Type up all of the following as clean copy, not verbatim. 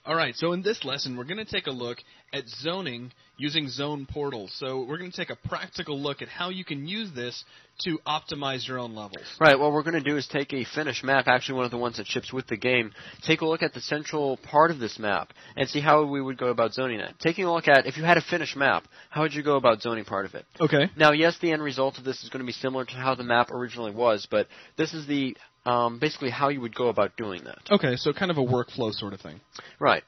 All right, so in this lesson, we're going to take a look at zoning using zone portals. So we're going to take a practical look at how you can use this to optimize your own levels. Right, what we're going to do is take a finished map, actually one of the ones that ships with the game, take a look at the central part of this map, and see how we would go about zoning that. Taking a look at, if you had a finished map, how would you go about zoning part of it? Okay. Now, yes, the end result of this is going to be similar to how the map originally was, but this is the basically how you would go about doing that. Okay, so kind of a workflow sort of thing. Right.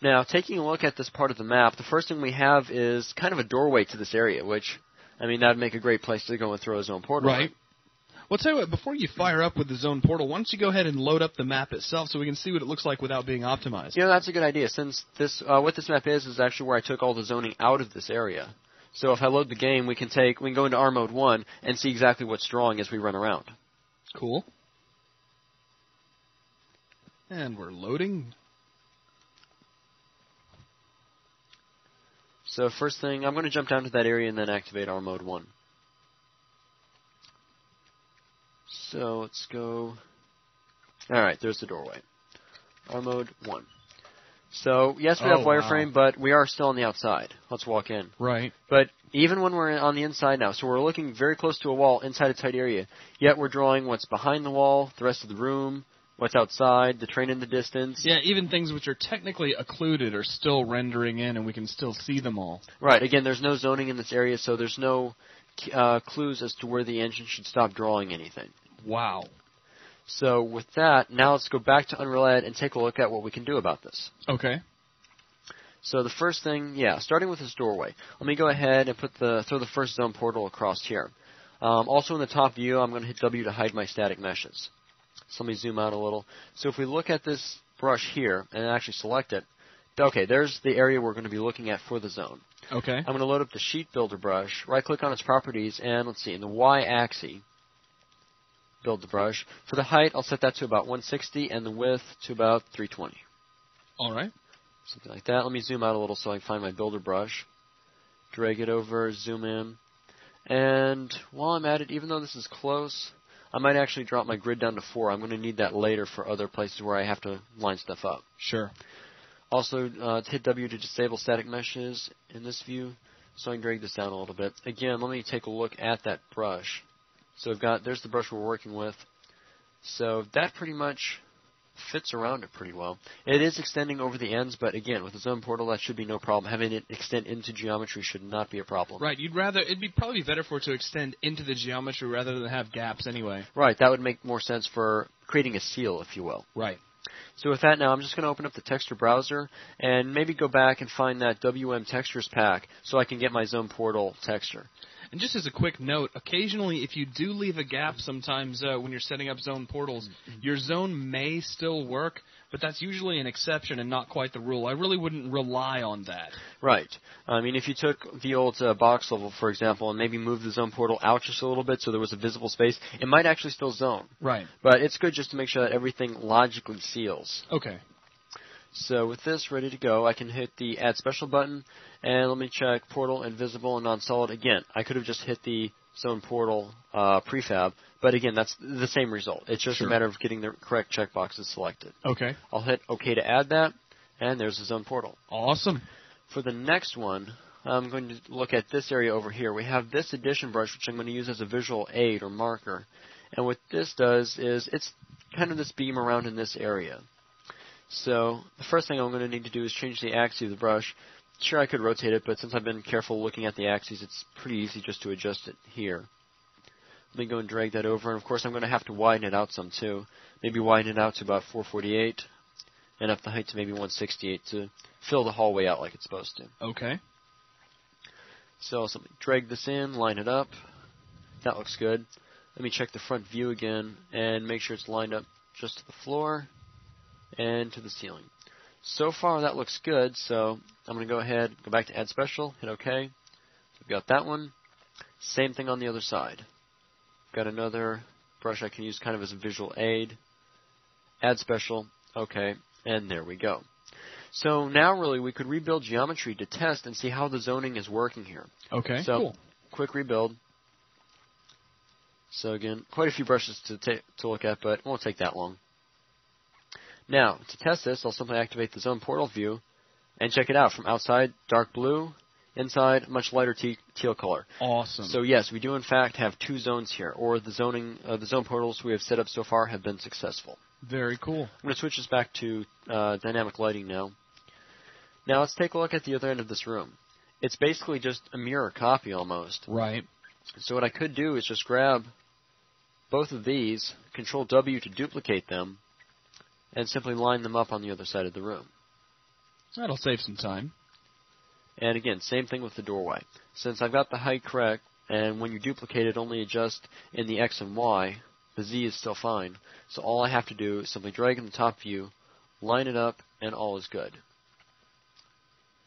Now, taking a look at this part of the map, the first thing we have is kind of a doorway to this area, which, I mean, that would make a great place to go and throw a zone portal. Right. Well, tell you what, before you fire up with the zone portal, why don't you go ahead and load up the map itself so we can see what it looks like without being optimized? You know, that's a good idea, since this what this map is actually where I took all the zoning out of this area. So if I load the game, we can go into R mode 1 and see exactly what's drawing as we run around. Cool. And we're loading. So first thing, I'm going to jump down to that area and then activate R mode 1. So let's go. Alright, there's the doorway. R mode 1. So, yes, we have wireframe, but we are still on the outside. Let's walk in. Right. But even when we're on the inside now, so we're looking very close to a wall inside a tight area, yet we're drawing what's behind the wall, the rest of the room, what's outside, the train in the distance. Yeah, even things which are technically occluded are still rendering in, and we can still see them all. Right. Again, there's no zoning in this area, so there's no clues as to where the engine should stop drawing anything. Wow. So with that, now let's go back to UnrealEd and take a look at what we can do about this. Okay. So the first thing, starting with this doorway. Let me go ahead and throw the first zone portal across here. Also in the top view, I'm going to hit W to hide my static meshes. So let me zoom out a little. So if we look at this brush here and actually select it, okay, there's the area we're going to be looking at for the zone. Okay. I'm going to load up the Sheet Builder brush, right-click on its properties, and let's see, in the Y-axis, build the brush. For the height, I'll set that to about 160, and the width to about 320. All right. Something like that. Let me zoom out a little so I can find my Builder brush. Drag it over, zoom in. And while I'm at it, even though this is close, I might actually drop my grid down to 4. I'm going to need that later for other places where I have to line stuff up. Sure. Also, hit W to disable static meshes in this view, so I can drag this down a little bit. Again, let me take a look at that brush. So there's the brush we're working with. So that pretty much fits around it pretty well. It is extending over the ends, but again, with the zone portal, that should be no problem. Having it extend into geometry should not be a problem. Right. It'd probably be better for it to extend into the geometry rather than have gaps anyway. Right. That would make more sense for creating a seal, if you will. Right. So with that now, I'm just going to open up the texture browser and maybe go back and find that WM Textures pack so I can get my zone portal texture. And just as a quick note, occasionally if you do leave a gap sometimes when you're setting up zone portals, your zone may still work, but that's usually an exception and not quite the rule. I really wouldn't rely on that. Right. I mean, if you took the old box level, for example, and maybe moved the zone portal out just a little bit so there was a visible space, it might actually still zone. Right. But it's good just to make sure that everything logically seals. Okay. So with this ready to go, I can hit the Add Special button, and let me check Portal, Invisible, and Non-Solid. Again, I could have just hit the Zone Portal prefab, but again, that's the same result. It's just a matter of getting the correct checkboxes selected. Okay. I'll hit OK to add that, and there's the Zone Portal. Awesome. For the next one, I'm going to look at this area over here. We have this Addition brush, which I'm going to use as a visual aid or marker. And what this does is it's kind of this beam around in this area. So the first thing I'm going to need to do is change the axis of the brush. Sure, I could rotate it, but since I've been careful looking at the axes, it's pretty easy just to adjust it here. Let me go and drag that over, and of course I'm going to have to widen it out some too. Maybe widen it out to about 448, and up the height to maybe 168 to fill the hallway out like it's supposed to. Okay. So drag this in, line it up. That looks good. Let me check the front view again and make sure it's lined up just to the floor and to the ceiling. So far that looks good, so I'm going to go ahead, go back to Add Special, hit OK. So we've got that one. Same thing on the other side. Got another brush I can use kind of as a visual aid. Add Special, OK, and there we go. So now really we could rebuild geometry to test and see how the zoning is working here. Okay, so, cool. Quick rebuild. So again, quite a few brushes to look at, but it won't take that long. Now, to test this, I'll simply activate the zone portal view and check it out. From outside, dark blue. Inside, much lighter teal color. Awesome. So yes, we do in fact have 2 zones here, or the zone portals we have set up so far have been successful. Very cool. I'm going to switch this back to dynamic lighting now. Now let's take a look at the other end of this room. It's basically just a mirror copy almost. Right. So what I could do is just grab both of these, Control W to duplicate them, and simply line them up on the other side of the room. That'll save some time. And again, same thing with the doorway. Since I've got the height correct, and when you duplicate it only adjust in the X and Y, the Z is still fine. So all I have to do is simply drag in the top view, line it up, and all is good.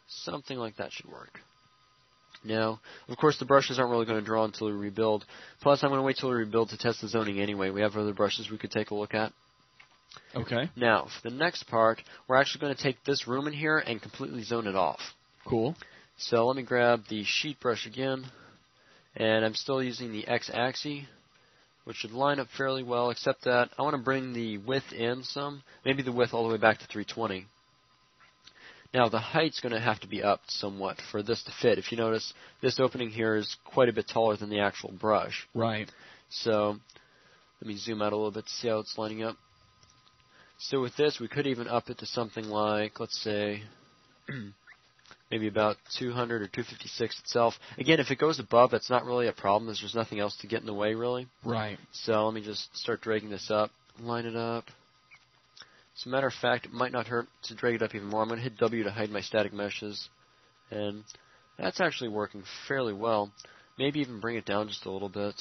Something like that should work. Now, of course, the brushes aren't really going to draw until we rebuild. Plus, I'm going to wait till we rebuild to test the zoning anyway. We have other brushes we could take a look at. Okay. Now, for the next part, we're actually going to take this room in here and completely zone it off. Cool. So let me grab the sheet brush again, and I'm still using the X-axis, which should line up fairly well, except that I want to bring the width in some, maybe the width all the way back to 320. Now the height's going to have to be upped somewhat for this to fit. If you notice, this opening here is quite a bit taller than the actual brush. Right. So let me zoom out a little bit to see how it's lining up. So with this, we could even up it to something like, let's say, maybe about 200 or 256 itself. Again, if it goes above, that's not really a problem. There's nothing else to get in the way, really. Right. So let me just start dragging this up, line it up. As a matter of fact, it might not hurt to drag it up even more. I'm going to hit W to hide my static meshes. And that's actually working fairly well. Maybe even bring it down just a little bit.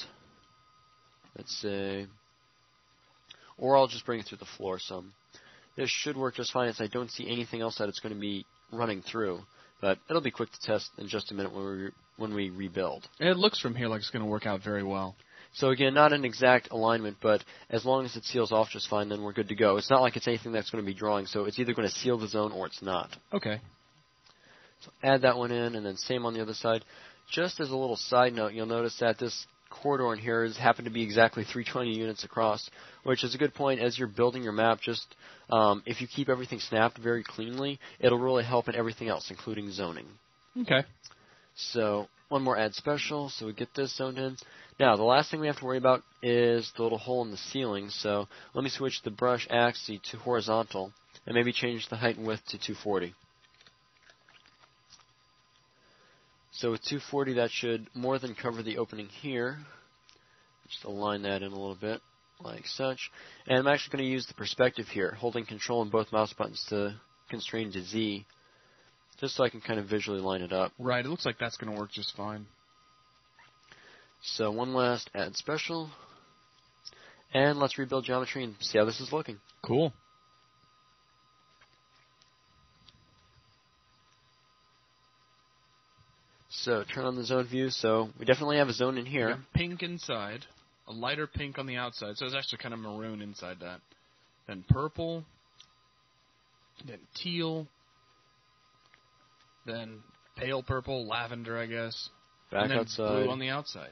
Let's say. Or I'll just bring it through the floor some. This should work just fine, as I don't see anything else that it's going to be running through. But it'll be quick to test in just a minute when we rebuild. It looks from here like it's going to work out very well. So again, not an exact alignment, but as long as it seals off just fine, then we're good to go. It's not like it's anything that's going to be drawing, so it's either going to seal the zone or it's not. Okay. So add that one in, and then same on the other side. Just as a little side note, you'll notice that this corridor in here happened to be exactly 320 units across, which is a good point as you're building your map. Just if you keep everything snapped very cleanly, it'll really help in everything else, including zoning. Okay. So one more add special, so we get this zoned in. Now, the last thing we have to worry about is the little hole in the ceiling, so let me switch the brush axis to horizontal, and maybe change the height and width to 240. So with 240, that should more than cover the opening here. Just align that in a little bit, like such. And I'm actually going to use the perspective here, holding Control and both mouse buttons to constrain to Z, just so I can kind of visually line it up. Right, it looks like that's going to work just fine. So one last add special. And let's rebuild geometry and see how this is looking. Cool. So turn on the zone view. So we definitely have a zone in here. Pink inside, a lighter pink on the outside. So it's actually kind of maroon inside that. Then purple, then teal, then pale purple, lavender, I guess. Back and then outside. Blue on the outside.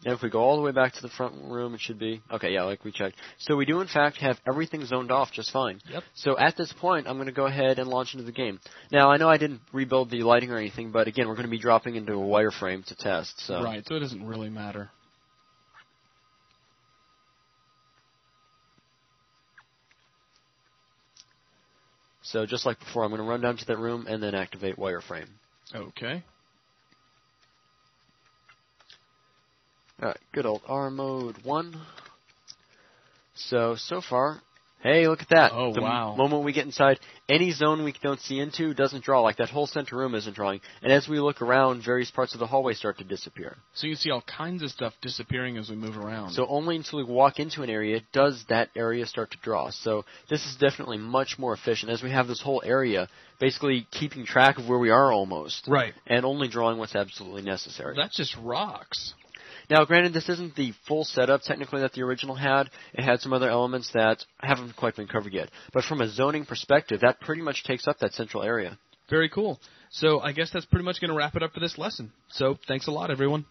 And if we go all the way back to the front room, it should be... Okay, yeah, like we checked. So we do, in fact, have everything zoned off just fine. Yep. So at this point, I'm going to go ahead and launch into the game. Now, I know I didn't rebuild the lighting or anything, but again, we're going to be dropping into a wireframe to test. So. Right, so it doesn't really matter. So just like before, I'm going to run down to that room and then activate wireframe. Okay. Alright, good old R mode 1. So far, hey, look at that. Oh, wow. The moment we get inside, any zone we don't see into doesn't draw. Like that whole center room isn't drawing. And as we look around, various parts of the hallway start to disappear. So you see all kinds of stuff disappearing as we move around. So only until we walk into an area does that area start to draw. So this is definitely much more efficient as we have this whole area basically keeping track of where we are almost. Right. And only drawing what's absolutely necessary. That just rocks. Now, granted, this isn't the full setup, technically, that the original had. It had some other elements that haven't quite been covered yet. But from a zoning perspective, that pretty much takes up that central area. Very cool. So I guess that's pretty much going to wrap it up for this lesson. So thanks a lot, everyone.